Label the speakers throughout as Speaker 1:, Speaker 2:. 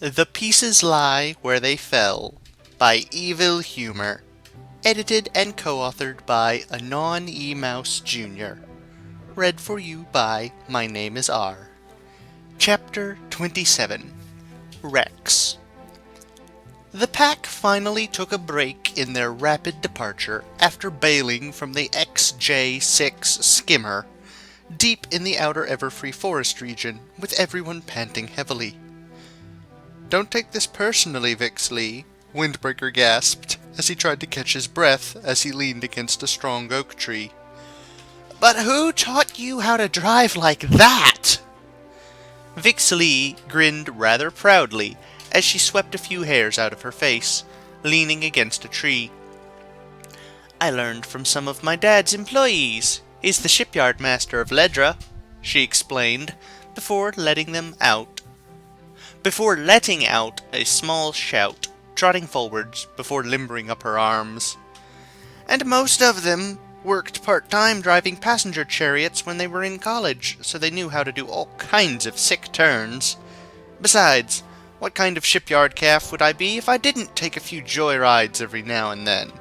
Speaker 1: The Pieces Lie Where They Fell by Evil Humor. Edited and co-authored by Anon E. Mouse Jr. Read for you by My Name is R. Chapter 27. Rex. The pack finally took a break in their rapid departure after bailing from the XJ6 skimmer deep in the outer Everfree Forest region, with everyone panting heavily. "Don't take this personally, Vixley," Windbreaker gasped as he tried to catch his breath as he leaned against a strong oak tree. "But who taught you how to drive like that?" Vixley grinned rather proudly as she swept a few hairs out of her face, leaning against a tree. "I learned from some of my dad's employees. He's the shipyard master of Ledra," she explained, before letting out a small shout, trotting forwards before limbering up her arms. "And most of them worked part-time driving passenger chariots when they were in college, so they knew how to do all kinds of sick turns. Besides, what kind of shipyard calf would I be if I didn't take a few joyrides every now and then?"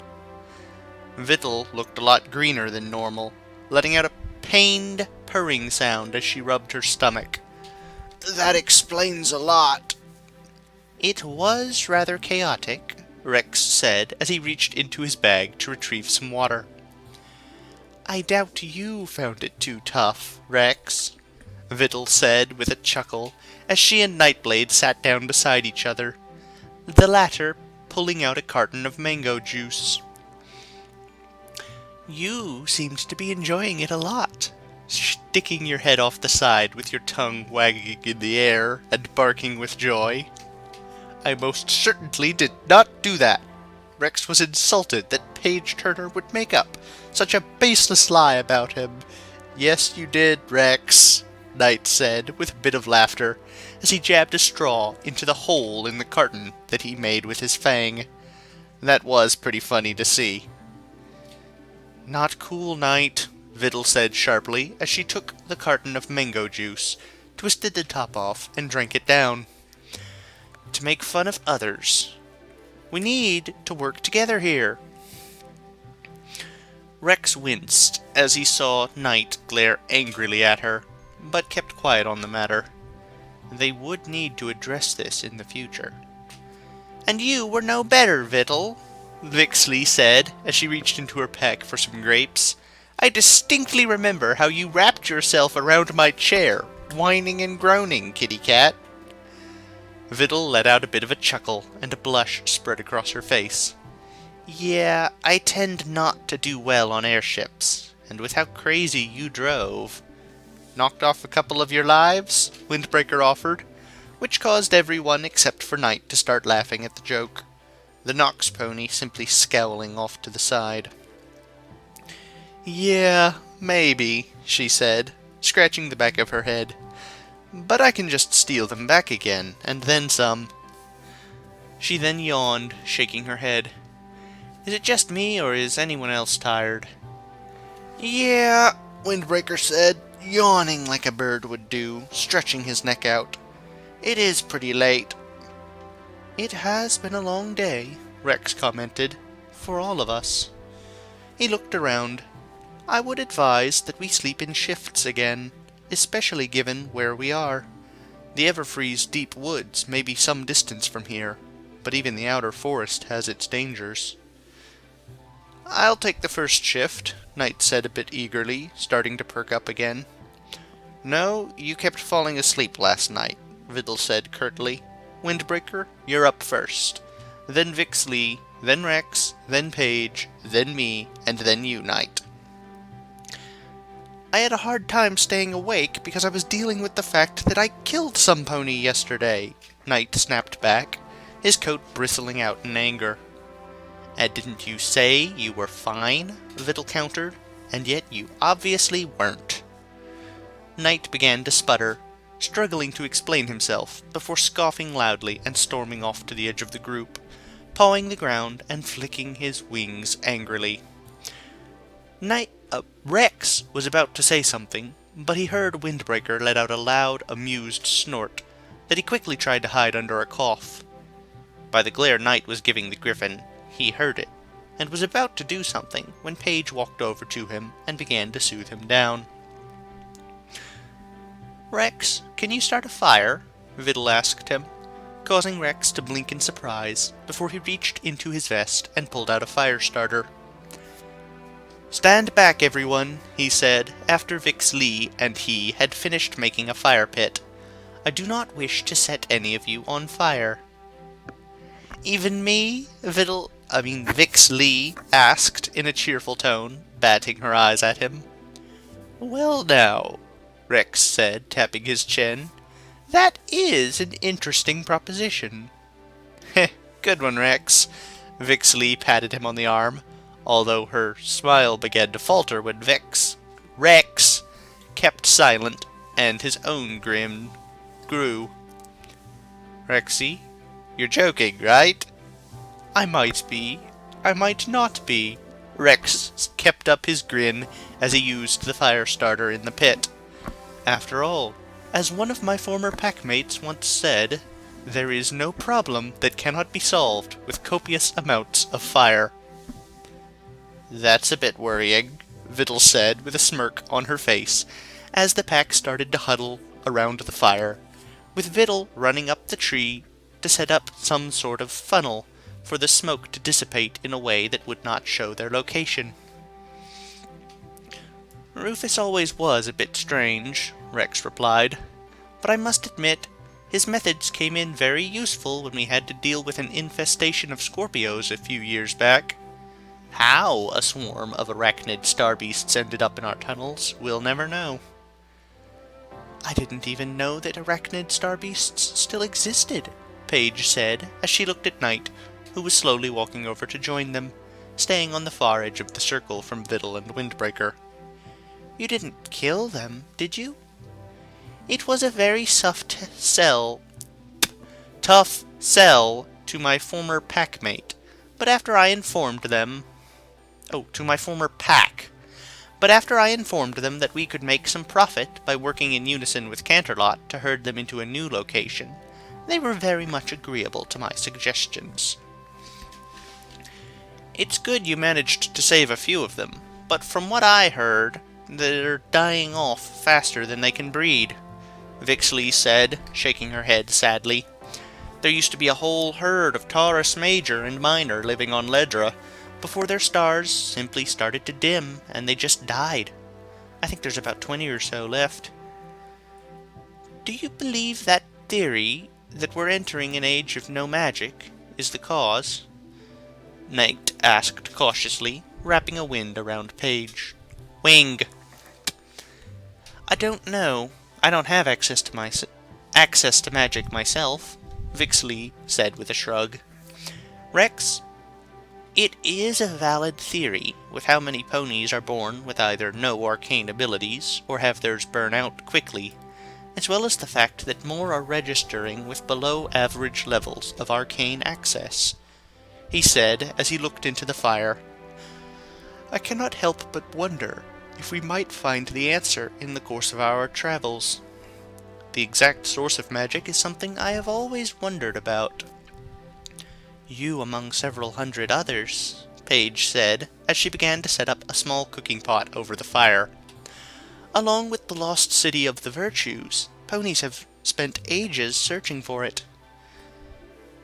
Speaker 1: Vittel looked a lot greener than normal, letting out a pained purring sound as she rubbed her stomach. "That explains a lot." "It was rather chaotic," Rex said as he reached into his bag to retrieve some water. "I doubt you found it too tough, Rex," Vittel said with a chuckle as she and Nightblade sat down beside each other, the latter pulling out a carton of mango juice. "You seemed to be enjoying it a lot, sticking your head off the side with your tongue wagging in the air and barking with joy." "I most certainly did not do that." Rex was insulted that Paige Turner would make up such a baseless lie about him. "Yes, you did, Rex," Knight said with a bit of laughter as he jabbed a straw into the hole in the carton that he made with his fang. That was pretty funny to see. "Not cool, Knight," Vittel said sharply as she took the carton of mango juice, twisted the top off, and drank it down. "To make fun of others. We need to work together here." Rex winced as he saw Knight glare angrily at her, but kept quiet on the matter. They would need to address this in the future. "And you were no better, Vittel," Vixley said as she reached into her pack for some grapes. "I distinctly remember how you wrapped yourself around my chair, whining and groaning, kitty cat." Vittel let out a bit of a chuckle, and a blush spread across her face. "Yeah, I tend not to do well on airships, and with how crazy you drove." "Knocked off a couple of your lives?" Windbreaker offered, which caused everyone except for Knight to start laughing at the joke, the Nox pony simply scowling off to the side. "Yeah, maybe," she said, scratching the back of her head. "But I can just steal them back again, and then some." She then yawned, shaking her head. "Is it just me, or is anyone else tired?" "Yeah," Windbreaker said, yawning like a bird would do, stretching his neck out. "It is pretty late." "It has been a long day," Rex commented, "for all of us." He looked around. "I would advise that we sleep in shifts again, especially given where we are. The Everfree's deep woods may be some distance from here, but even the outer forest has its dangers." "I'll take the first shift," Knight said a bit eagerly, starting to perk up again. "No, you kept falling asleep last night," Vittel said curtly. "Windbreaker, you're up first. Then Vixley, then Rex, then Paige, then me, and then you, Knight." "I had a hard time staying awake because I was dealing with the fact that I killed some pony yesterday," Knight snapped back, his coat bristling out in anger. "And didn't you say you were fine?" Vittel countered. "And yet you obviously weren't." Knight began to sputter, struggling to explain himself, before scoffing loudly and storming off to the edge of the group, pawing the ground and flicking his wings angrily. Rex was about to say something, but he heard Windbreaker let out a loud, amused snort, that he quickly tried to hide under a cough. By the glare Knight was giving the griffin, he heard it, and was about to do something when Paige walked over to him and began to soothe him down. "Rex, can you start a fire?" Vidal asked him, causing Rex to blink in surprise before he reached into his vest and pulled out a fire starter. "Stand back, everyone," he said, after Vix Lee and he had finished making a fire pit. "I do not wish to set any of you on fire." "Even me?" Vix Lee asked in a cheerful tone, batting her eyes at him. "Well now," Rex said, tapping his chin, "that is an interesting proposition." "Heh, good one, Rex." Vix Lee patted him on the arm, although her smile began to falter when Rex kept silent, and his own grin grew. "Rexy, you're joking, right?" "I might be. I might not be." Rex kept up his grin as he used the fire starter in the pit. "After all, as one of my former packmates once said, there is no problem that cannot be solved with copious amounts of fire." "That's a bit worrying," Vidal said with a smirk on her face, as the pack started to huddle around the fire, with Vidal running up the tree to set up some sort of funnel for the smoke to dissipate in a way that would not show their location. "Rufus always was a bit strange," Rex replied, "but I must admit, his methods came in very useful when we had to deal with an infestation of Scorpios a few years back. How a swarm of arachnid star beasts ended up in our tunnels, we'll never know." "I didn't even know that arachnid star beasts still existed," Paige said as she looked at Knight, who was slowly walking over to join them, staying on the far edge of the circle from Vidal and Windbreaker. "You didn't kill them, did you?" "It was a very tough sell to my former packmate, but after I informed them... to my former pack. But after I informed them that we could make some profit by working in unison with Canterlot to herd them into a new location, they were very much agreeable to my suggestions." "It's good you managed to save a few of them, but from what I heard, they're dying off faster than they can breed," Vix Lee said, shaking her head sadly. "There used to be a whole herd of Taurus Major and Minor living on Ledra, before their stars simply started to dim, and they just died. I think there's about 20 or so left." "Do you believe that theory, that we're entering an age of no magic, is the cause?" Knight asked cautiously, wrapping a wind around Paige. "Wing." "I don't know. I don't have access to magic myself," Vix Lee said with a shrug. "Rex, it is a valid theory, with how many ponies are born with either no arcane abilities, or have theirs burn out quickly, as well as the fact that more are registering with below-average levels of arcane access," he said as he looked into the fire. "I cannot help but wonder if we might find the answer in the course of our travels. The exact source of magic is something I have always wondered about." "You among several hundred others," Paige said, as she began to set up a small cooking pot over the fire. "Along with the lost city of the virtues, ponies have spent ages searching for it."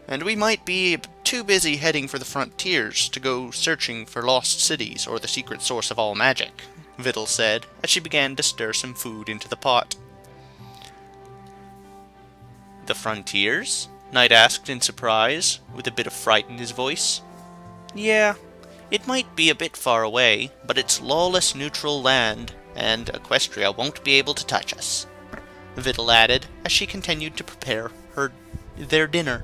Speaker 1: "And we might be too busy heading for the frontiers to go searching for lost cities or the secret source of all magic," Vidal said, as she began to stir some food into the pot. "The frontiers?" Knight asked in surprise, with a bit of fright in his voice. "Yeah, it might be a bit far away, but it's lawless neutral land, and Equestria won't be able to touch us," Vidal added, as she continued to prepare their dinner.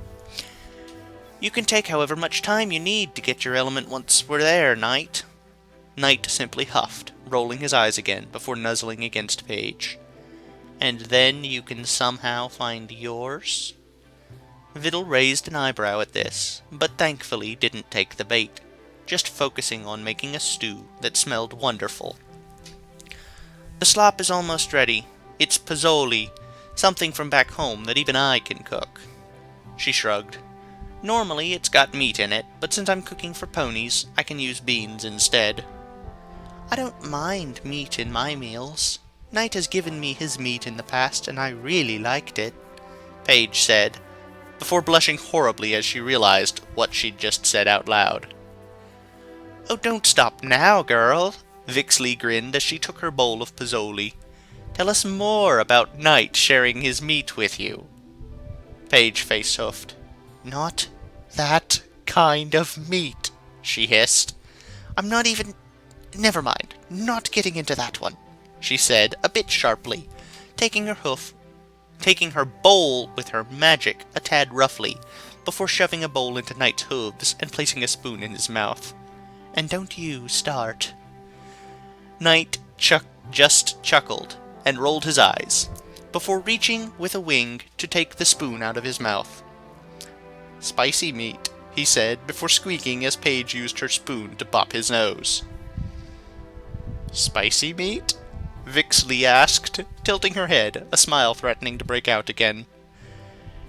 Speaker 1: "You can take however much time you need to get your element once we're there, Knight." Knight simply huffed, rolling his eyes again before nuzzling against Paige. "And then you can somehow find yours?" Vidal raised an eyebrow at this, but thankfully didn't take the bait, just focusing on making a stew that smelled wonderful. "The slop is almost ready. It's Pozzoli, Something from back home that even I can cook." She shrugged. "Normally it's got meat in it, but since I'm cooking for ponies, I can use beans instead." "I don't mind meat in my meals. Knight has given me his meat in the past, and I really liked it," Paige said, before blushing horribly as she realized what she'd just said out loud. "Oh, don't stop now, girl," Vixley grinned as she took her bowl of Pozzoli. "Tell us more about Knight sharing his meat with you." Paige face-huffed. "Not that kind of meat," she hissed. "I'm not even... Never mind, not getting into that one," she said, a bit sharply, taking her bowl with her magic a tad roughly, before shoving a bowl into Knight's hooves and placing a spoon in his mouth. "And don't you start." Knight just chuckled and rolled his eyes, before reaching with a wing to take the spoon out of his mouth. "Spicy meat," he said, before squeaking as Paige used her spoon to bop his nose. "Spicy meat?" Vixley asked, tilting her head, a smile threatening to break out again.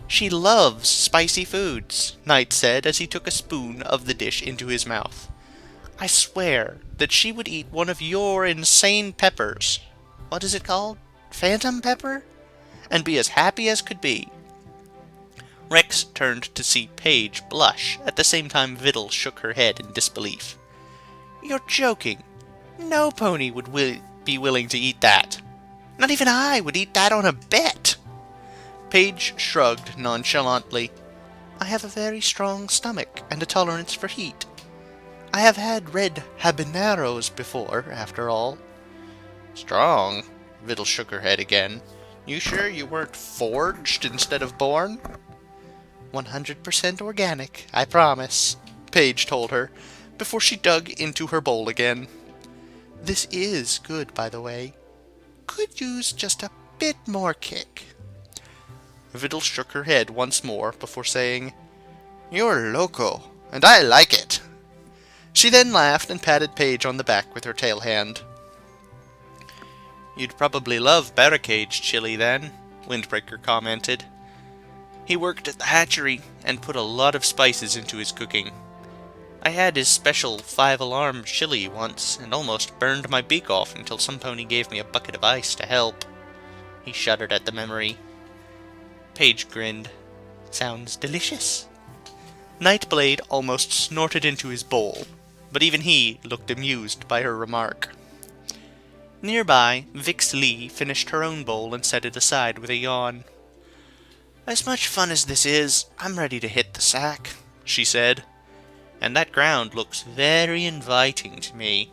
Speaker 1: "She loves spicy foods," Knight said as he took a spoon of the dish into his mouth. "I swear that she would eat one of your insane peppers. What is it called? Phantom pepper? And be as happy as could be." Rex turned to see Paige blush, at the same time Vidal shook her head in disbelief. "You're joking. No pony would be willing to eat that. Not even I would eat that on a bet." Paige shrugged nonchalantly. "I have a very strong stomach and a tolerance for heat. I have had red habaneros before, after all." "Strong?" Vidal shook her head again. "You sure you weren't forged instead of born?" 100% organic, I promise," Paige told her, before she dug into her bowl again. "This is good, by the way. Could use just a bit more kick." Vidal shook her head once more before saying, "You're loco, and I like it." She then laughed and patted Paige on the back with her tail hand. "You'd probably love barricage chili then," Windbreaker commented. "He worked at the hatchery and put a lot of spices into his cooking. I had his special 5-alarm chili once and almost burned my beak off until some pony gave me a bucket of ice to help." He shuddered at the memory. Paige grinned. "Sounds delicious." Nightblade almost snorted into his bowl, but even he looked amused by her remark. Nearby, Vixley finished her own bowl and set it aside with a yawn. "As much fun as this is, I'm ready to hit the sack," she said. "And that ground looks very inviting to me."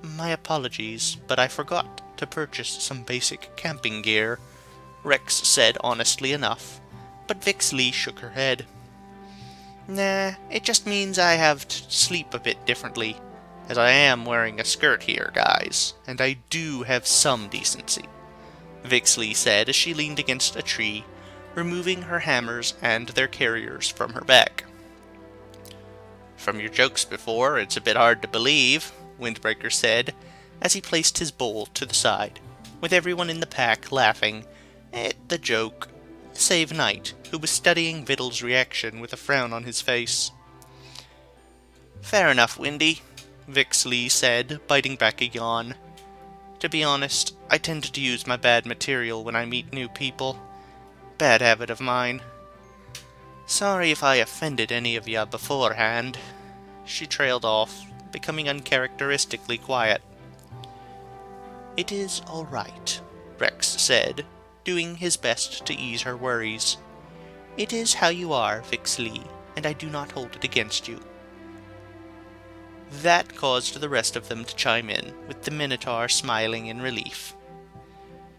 Speaker 1: "My apologies, but I forgot to purchase some basic camping gear," Rex said honestly enough, but Vixley shook her head. "Nah, it just means I have to sleep a bit differently, as I am wearing a skirt here, guys, and I do have some decency," Vixley said as she leaned against a tree, removing her hammers and their carriers from her back. "From your jokes before, it's a bit hard to believe," Windbreaker said, as he placed his bowl to the side, with everyone in the pack laughing at the joke, save Knight, who was studying Vidal's reaction with a frown on his face. "Fair enough, Windy," Vixley said, biting back a yawn. "To be honest, I tend to use my bad material when I meet new people. Bad habit of mine. Sorry if I offended any of ya beforehand." She trailed off, becoming uncharacteristically quiet. "It is all right," Rex said, doing his best to ease her worries. "It is how you are, Vixley, and I do not hold it against you." That caused the rest of them to chime in, with the Minotaur smiling in relief.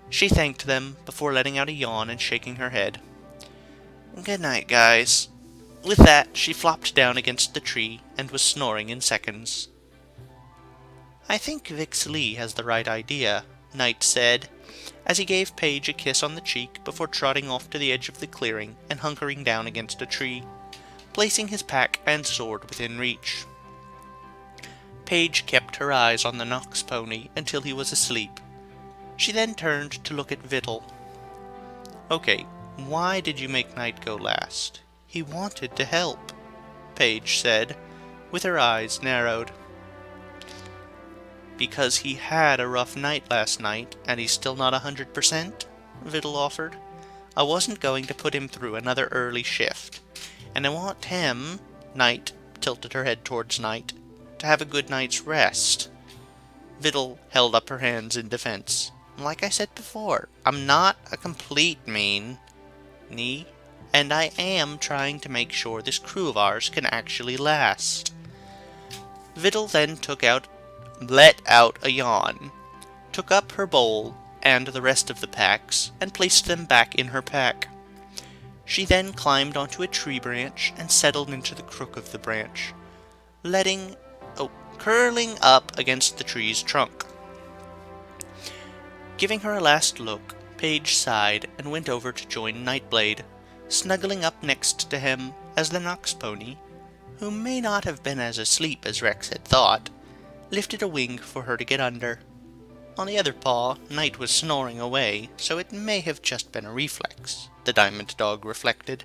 Speaker 1: She thanked them before letting out a yawn and shaking her head. "Good night, guys." With that, she flopped down against the tree and was snoring in seconds. "I think Vixley has the right idea," Knight said, as he gave Paige a kiss on the cheek before trotting off to the edge of the clearing and hunkering down against a tree, placing his pack and sword within reach. Paige kept her eyes on the Nox pony until he was asleep. She then turned to look at Vidal. Okay, why did you make Knight go last? He wanted to help, Paige said, with her eyes narrowed. Because he had a rough night last night, and he's still not 100%? Vidal offered. I wasn't going to put him through another early shift, and I want him, Knight tilted her head towards Knight, to have a good night's rest. Vidal held up her hands in defense. Like I said before, I'm not a complete mean, nigh, and I am trying to make sure this crew of ours can actually last. Vidal then let out a yawn, took up her bowl and the rest of the packs, and placed them back in her pack. She then climbed onto a tree branch and settled into the crook of the branch, curling up against the tree's trunk. Giving her a last look, Paige sighed and went over to join Nightblade, snuggling up next to him as the Nox pony, who may not have been as asleep as Rex had thought, lifted a wing for her to get under. On the other paw, Knight was snoring away, so it may have just been a reflex, the Diamond Dog reflected.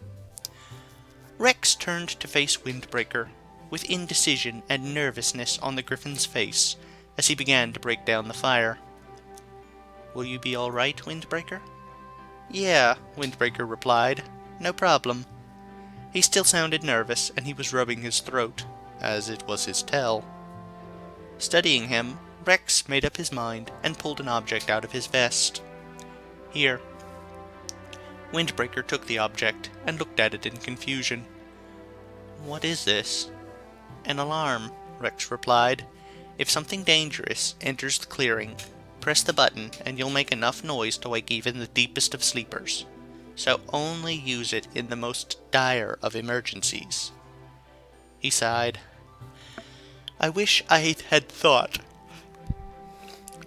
Speaker 1: Rex turned to face Windbreaker, with indecision and nervousness on the Griffin's face, as he began to break down the fire. Will you be all right, Windbreaker? Yeah, Windbreaker replied. No problem. He still sounded nervous, and he was rubbing his throat, as it was his tell. Studying him, Rex made up his mind and pulled an object out of his vest. Here. Windbreaker took the object and looked at it in confusion. What is this? An alarm, Rex replied. If something dangerous enters the clearing, press the button and you'll make enough noise to wake even the deepest of sleepers. So only use it in the most dire of emergencies. He sighed. I wish I had thought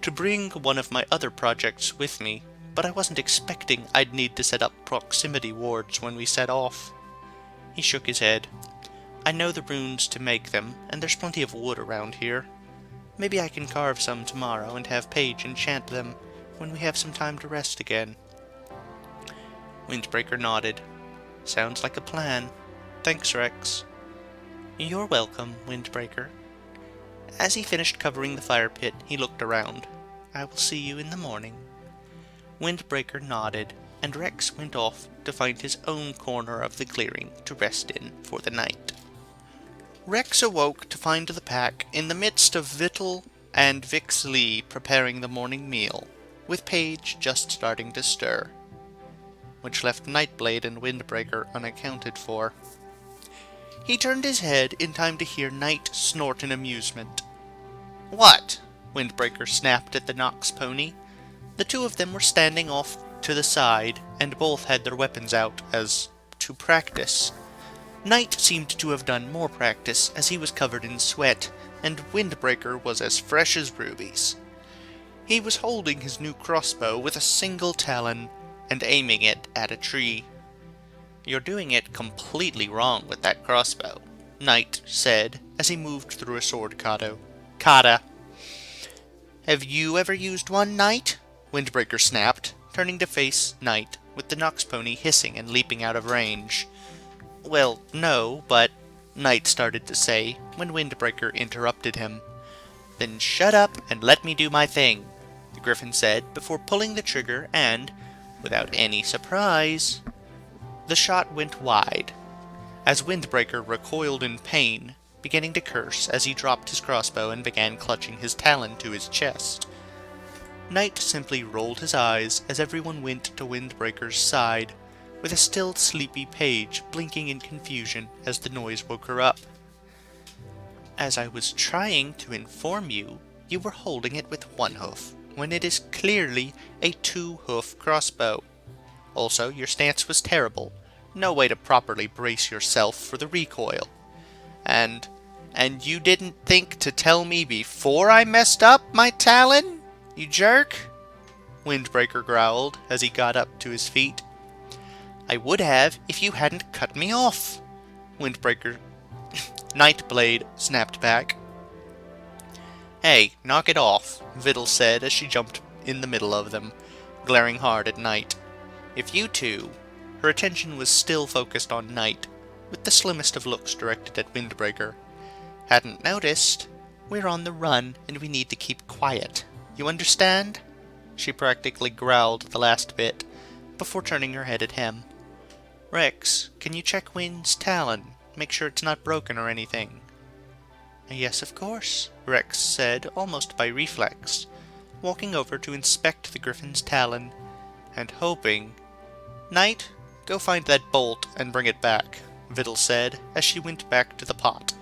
Speaker 1: to bring one of my other projects with me, but I wasn't expecting I'd need to set up proximity wards when we set off. He shook his head. I know the runes to make them, and there's plenty of wood around here. Maybe I can carve some tomorrow and have Paige enchant them when we have some time to rest again. Windbreaker nodded. Sounds like a plan. Thanks, Rex. You're welcome, Windbreaker. As he finished covering the fire pit, he looked around. I will see you in the morning. Windbreaker nodded, and Rex went off to find his own corner of the clearing to rest in for the night. Rex awoke to find the pack in the midst of Vittel and Vix Lee preparing the morning meal, with Paige just starting to stir, which left Nightblade and Windbreaker unaccounted for. He turned his head in time to hear Knight snort in amusement. What? Windbreaker snapped at the Nox pony. The two of them were standing off to the side, and both had their weapons out as to practice. Knight seemed to have done more practice, as he was covered in sweat, and Windbreaker was as fresh as rubies. He was holding his new crossbow with a single talon, and aiming it at a tree. You're doing it completely wrong with that crossbow, Knight said, as he moved through a sword kata. Have you ever used one, Knight? Windbreaker snapped, turning to face Knight, with the Nox pony hissing and leaping out of range. Well, no, but Knight started to say, when Windbreaker interrupted him. Then shut up and let me do my thing, the Griffin said, before pulling the trigger and, without any surprise, the shot went wide, as Windbreaker recoiled in pain, beginning to curse as he dropped his crossbow and began clutching his talon to his chest. Knight simply rolled his eyes as everyone went to Windbreaker's side, with a still sleepy Paige blinking in confusion as the noise woke her up. As I was trying to inform you, you were holding it with one hoof, when it is clearly a two-hoof crossbow. Also, your stance was terrible. No way to properly brace yourself for the recoil. And you didn't think to tell me before I messed up my talon, you jerk? Windbreaker growled as he got up to his feet. I would have if you hadn't cut me off, Nightblade snapped back. Hey, knock it off, Vidal said as she jumped in the middle of them, glaring hard at Knight. If you two... Her attention was still focused on Night, with the slimmest of looks directed at Windbreaker. Hadn't noticed, we're on the run and we need to keep quiet. You understand? She practically growled the last bit, before turning her head at him. Rex, can you check Wind's talon? Make sure it's not broken or anything. Yes, of course, Rex said, almost by reflex, walking over to inspect the griffin's talon, and hoping... Knight, go find that bolt and bring it back, Vittle said, as she went back to the pot,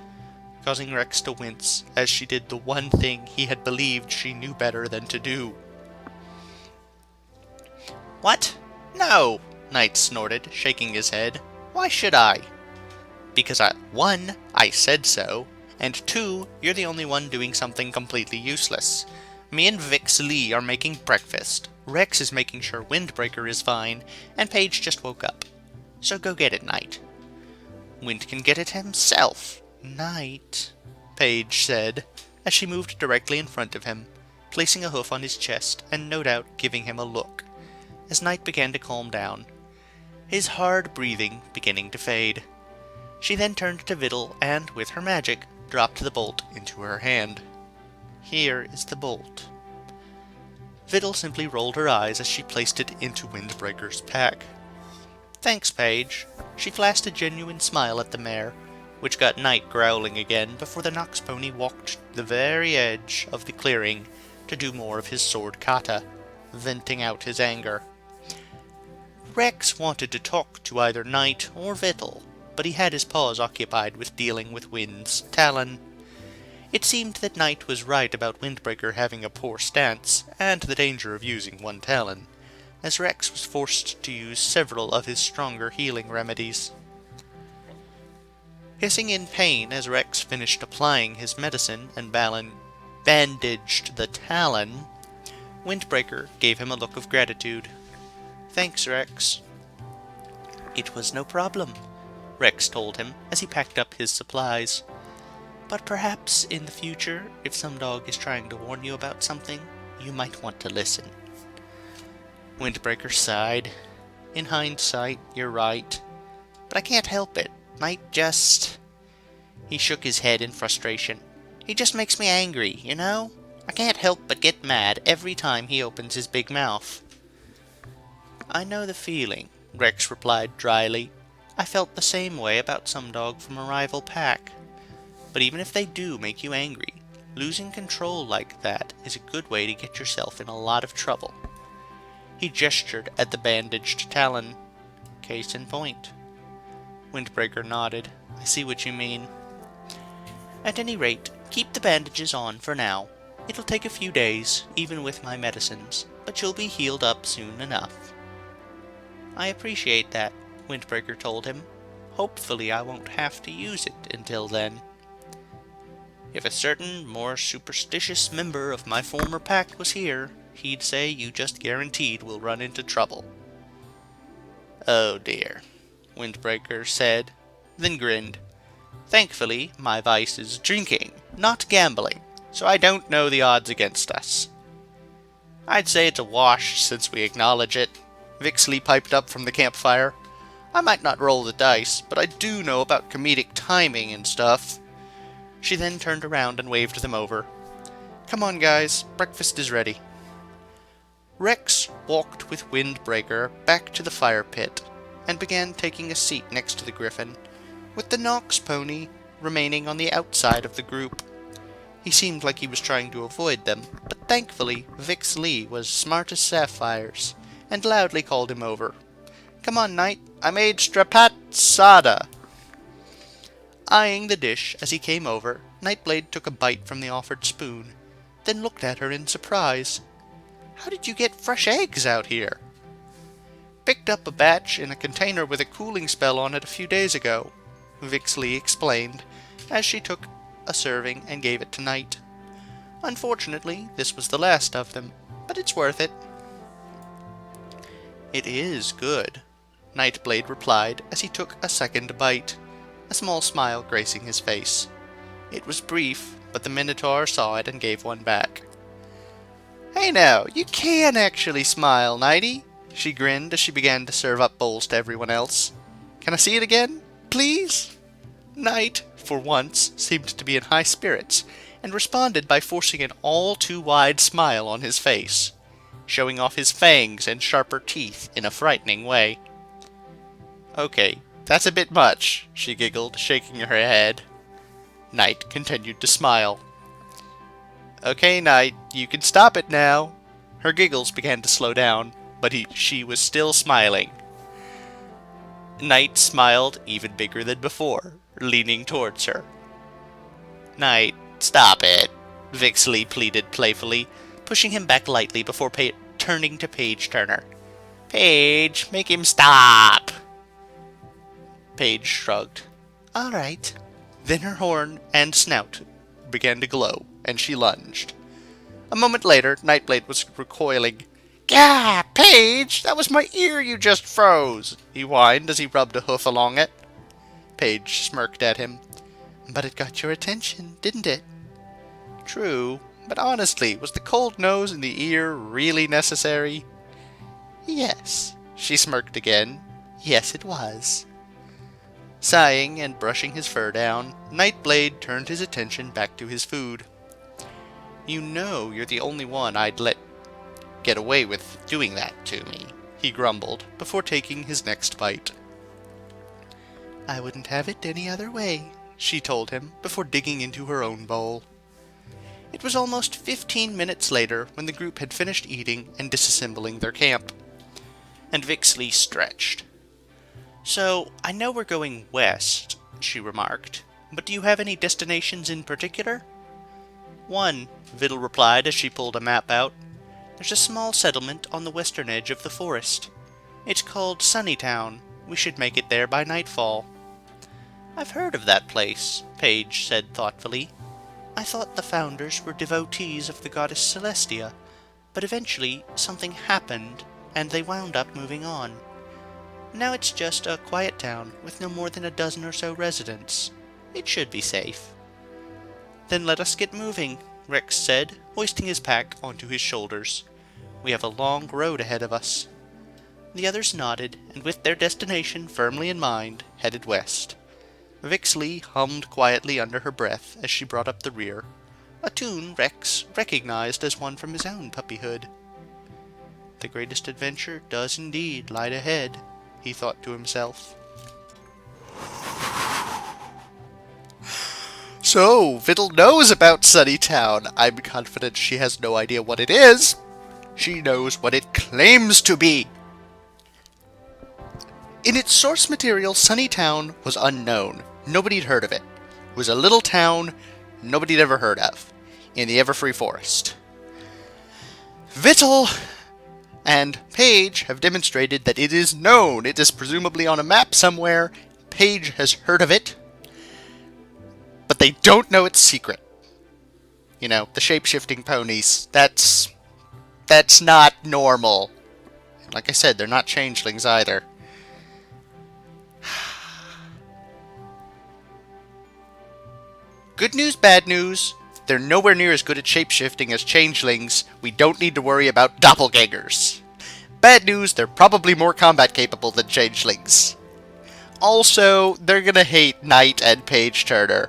Speaker 1: causing Rex to wince as she did the one thing he had believed she knew better than to do. What? No, Knight snorted, shaking his head. Why should I? Because one, I said so, and two, you're the only one doing something completely useless. Me and Vix Lee are making breakfast. Rex is making sure Windbreaker is fine, and Paige just woke up. So go get it, Knight. Wind can get it himself. Knight, Paige said, as she moved directly in front of him, placing a hoof on his chest and no doubt giving him a look, as Knight began to calm down, his hard breathing beginning to fade. She then turned to Vittle and, with her magic, dropped the bolt into her hand. Here is the bolt. Vittle simply rolled her eyes as she placed it into Windbreaker's pack. Thanks, Paige. She flashed a genuine smile at the mare, which got Knight growling again before the Nox pony walked to the very edge of the clearing to do more of his sword kata, venting out his anger. Rex wanted to talk to either Knight or Vittle, but he had his paws occupied with dealing with Wind's talon. It seemed that Knight was right about Windbreaker having a poor stance, and the danger of using one talon, as Rex was forced to use several of his stronger healing remedies. Hissing in pain as Rex finished applying his medicine and bandaged the talon, Windbreaker gave him a look of gratitude. Thanks, Rex. It was no problem, Rex told him as he packed up his supplies. But perhaps in the future, if some dog is trying to warn you about something, you might want to listen. Windbreaker sighed. In hindsight, you're right. But I can't help it. Might just... He shook his head in frustration. He just makes me angry, you know? I can't help but get mad every time he opens his big mouth. I know the feeling, Rex replied dryly. I felt the same way about some dog from a rival pack. But even if they do make you angry, losing control like that is a good way to get yourself in a lot of trouble. He gestured at the bandaged talon. Case in point. Windbreaker nodded. I see what you mean. At any rate, keep the bandages on for now. It'll take a few days, even with my medicines, but you'll be healed up soon enough. I appreciate that, Windbreaker told him. Hopefully I won't have to use it until then. If a certain, more superstitious member of my former pack was here, he'd say you just guaranteed we'll run into trouble. Oh dear, Windbreaker said, then grinned. Thankfully, my vice is drinking, not gambling, so I don't know the odds against us. I'd say it's a wash since we acknowledge it, Vixley piped up from the campfire. I might not roll the dice, but I do know about comedic timing and stuff. She then turned around and waved them over. Come on, guys, breakfast is ready. Rex walked with Windbreaker back to the fire pit, and began taking a seat next to the griffin, with the Nox pony remaining on the outside of the group. He seemed like he was trying to avoid them, but thankfully Vix Lee was smart as sapphires, and loudly called him over. Come on, Knight, I made strapatsada. Eyeing the dish as he came over, Nightblade took a bite from the offered spoon, then looked at her in surprise. How did you get fresh eggs out here? Picked up a batch in a container with a cooling spell on it a few days ago, Vix Lee explained, as she took a serving and gave it to Knight. Unfortunately, this was the last of them, but it's worth it. It is good, Nightblade replied as he took a second bite, a small smile gracing his face. It was brief, but the Minotaur saw it and gave one back. Hey now, you can actually smile, Nighty, she grinned as she began to serve up bowls to everyone else. Can I see it again, please? Knight, for once, seemed to be in high spirits, and responded by forcing an all-too-wide smile on his face, showing off his fangs and sharper teeth in a frightening way. Okay, that's a bit much, she giggled, shaking her head. Knight continued to smile. Okay, Knight, you can stop it now. Her giggles began to slow down, but she was still smiling. Knight smiled even bigger than before, leaning towards her. Knight, stop it, Vixley pleaded playfully, pushing him back lightly before turning to Paige Turner. Paige, make him stop! Paige shrugged. All right. Then her horn and snout began to glow, and she lunged. A moment later, Nightblade was recoiling. Gah, Paige, that was my ear you just froze, he whined as he rubbed a hoof along it. Paige smirked at him. But it got your attention, didn't it? True, but honestly, was the cold nose in the ear really necessary? Yes, she smirked again. Yes, it was. Sighing and brushing his fur down, Nightblade turned his attention back to his food. You know you're the only one I'd let get away with doing that to me, he grumbled, before taking his next bite. I wouldn't have it any other way, she told him, before digging into her own bowl. It was almost 15 minutes later when the group had finished eating and disassembling their camp, and Vixley stretched. So, I know we're going west, she remarked, but do you have any destinations in particular? One, Viddle replied as she pulled a map out. There's a small settlement on the western edge of the forest. It's called Sunnytown. We should make it there by nightfall. I've heard of that place, Paige said thoughtfully. I thought the founders were devotees of the goddess Celestia, but eventually something happened, and they wound up moving on. Now it's just a quiet town with no more than a dozen or so residents. It should be safe. Then let us get moving, Rex said, hoisting his pack onto his shoulders. We have a long road ahead of us. The others nodded, and with their destination firmly in mind, headed west. Vixley hummed quietly under her breath as she brought up the rear, a tune Rex recognized as one from his own puppyhood. The greatest adventure does indeed lie ahead, he thought to himself. So, Viddle knows about Sunnytown. I'm confident she has no idea what it is. She knows what it claims to be. In its source material, Sunnytown was unknown. Nobody'd heard of it. It was a little town nobody'd ever heard of, in the Everfree Forest. Viddle and Paige have demonstrated that it is known. It is presumably on a map somewhere. Paige has heard of it, but they don't know its secret. You know, the shape-shifting ponies. That's not normal. Like I said, they're not changelings either. Good news, bad news. They're nowhere near as good at shape-shifting as changelings. We don't need to worry about doppelgangers. Bad news, they're probably more combat capable than changelings. Also, they're gonna hate Knight and Paige Turner.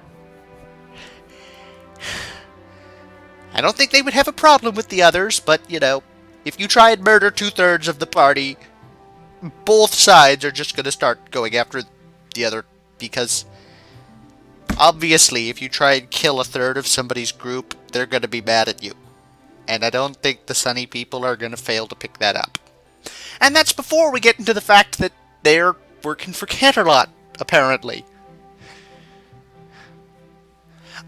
Speaker 1: I don't think they would have a problem with the others, but, you know, if you try and murder 2/3 of the party, both sides are just gonna start going after the other, because obviously, if you try and kill 1/3 of somebody's group, they're going to be mad at you. And I don't think the Sunny people are going to fail to pick that up. And that's before we get into the fact that they're working for Canterlot, apparently.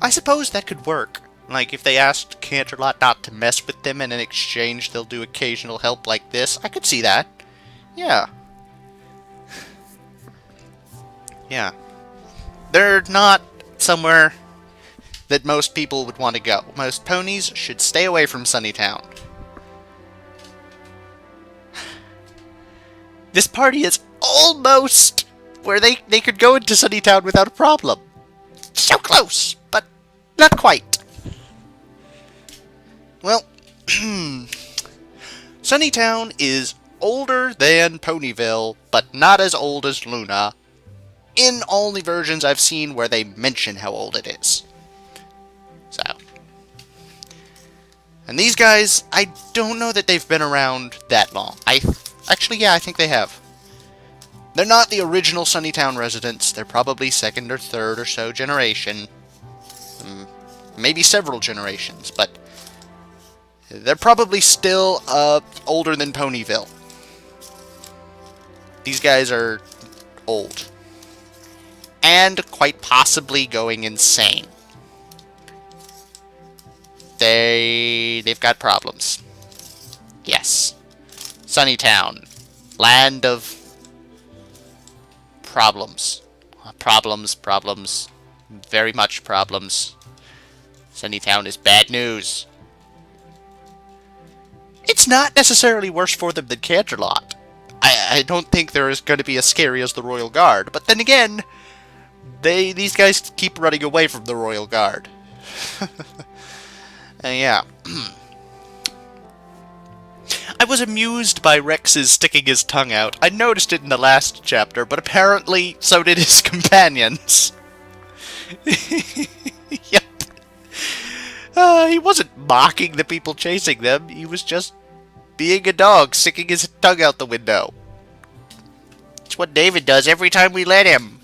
Speaker 1: I suppose that could work. Like, if they asked Canterlot not to mess with them, and in exchange they'll do occasional help like this, I could see that. Yeah. Yeah. They're not somewhere that most people would want to go. Most ponies should stay away from Sunnytown. This party is almost where they could go into Sunnytown without a problem. So close, but not quite. Well, Sunnytown is older than Ponyville, but not as old as Luna, in all the versions I've seen where they mention how old it is. So. And these guys, I don't know that they've been around that long. Actually, yeah, I think they have. They're not the original Sunnytown residents. They're probably second or third or so generation. Maybe several generations, but they're probably still older than Ponyville. These guys are old. And quite possibly going insane. They've got problems. Yes. Sunnytown. Land of problems. Problems. Very much problems. Sunnytown is bad news. It's not necessarily worse for them than Canterlot. I don't think they're as going to be as scary as the Royal Guard. But then again, these guys keep running away from the Royal Guard. Yeah. I was amused by Rex's sticking his tongue out. I noticed it in the last chapter, but apparently so did his companions. Yep. He wasn't mocking the people chasing them. He was just being a dog, sticking his tongue out the window. It's what David does every time we let him.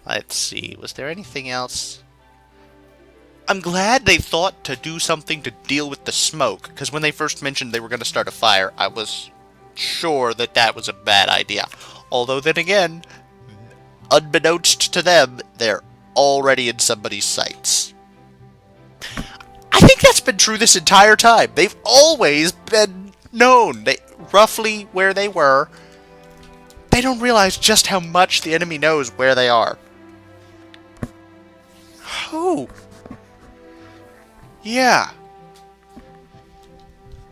Speaker 1: Let's see. Was there anything else? I'm glad they thought to do something to deal with the smoke, because when they first mentioned they were going to start a fire, I was sure that that was a bad idea. Although then again, unbeknownst to them, they're already in somebody's sights. I think that's been true this entire time. They've always been known. Roughly where they were. They don't realize just how much the enemy knows where they are. Oh. Yeah.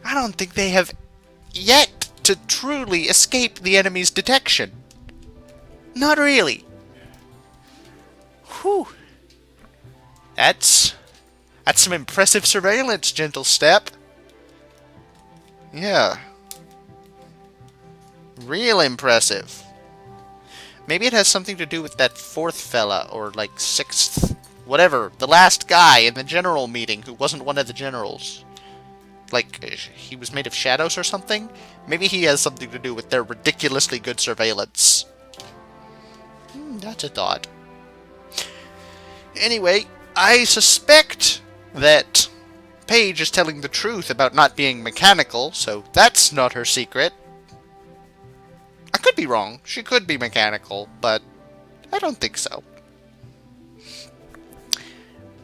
Speaker 1: I don't think they have yet to truly escape the enemy's detection. Not really. Whew. That's some impressive surveillance, Gentle Step. Yeah. Real impressive. Maybe it has something to do with that fourth fella, or like sixth, whatever, the last guy in the general meeting who wasn't one of the generals. Like, he was made of shadows or something? Maybe he has something to do with their ridiculously good surveillance. That's a thought. Anyway, I suspect that Paige is telling the truth about not being mechanical, so that's not her secret. I could be wrong. She could be mechanical, but I don't think so.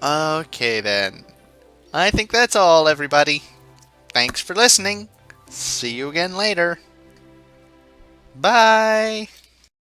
Speaker 1: Okay, then. I think that's all, everybody. Thanks for listening. See you again later. Bye!